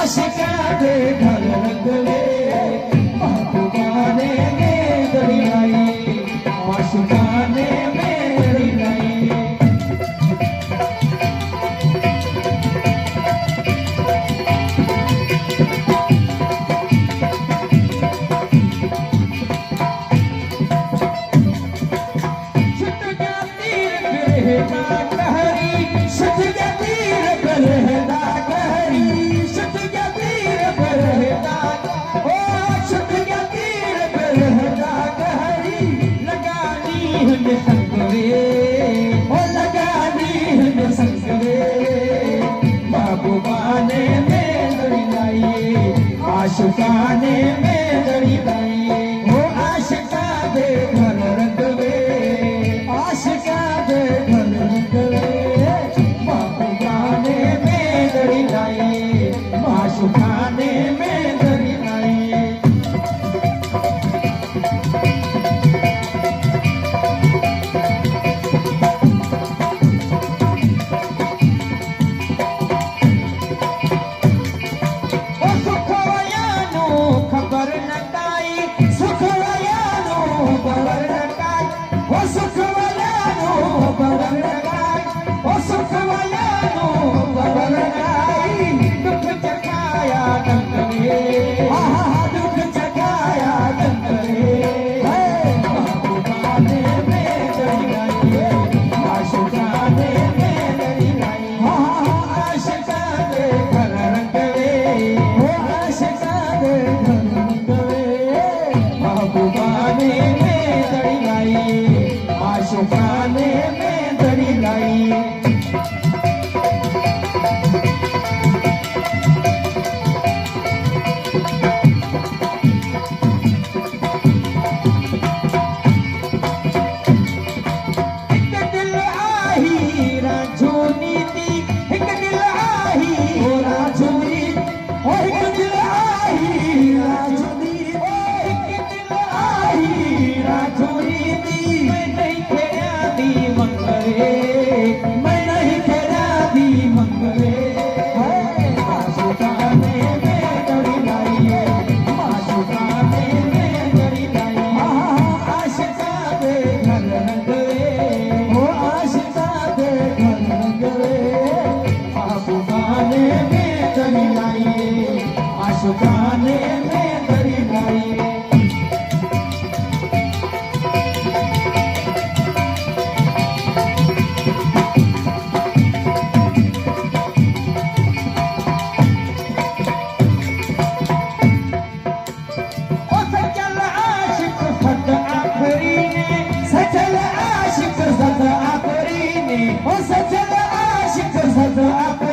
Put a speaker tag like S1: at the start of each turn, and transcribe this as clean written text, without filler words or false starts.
S1: आशिका दे घर रंगवे महबूबा ने मेरी लाई आशिका ने मेरी लाई आशिकाने में दड़ी लाई वो आशिका दे घर रंगवे आशिका दे घर रंगवे महबूबाने में दड़ी लाई आशिकाने में दड़ी लाई आशिकाने में दड़ी लाई आशिकाने में दड़ी लाई सचल आशिक सद आखरी ने सचल आशिक सद आखरी ने सचल आशिक सद आखरी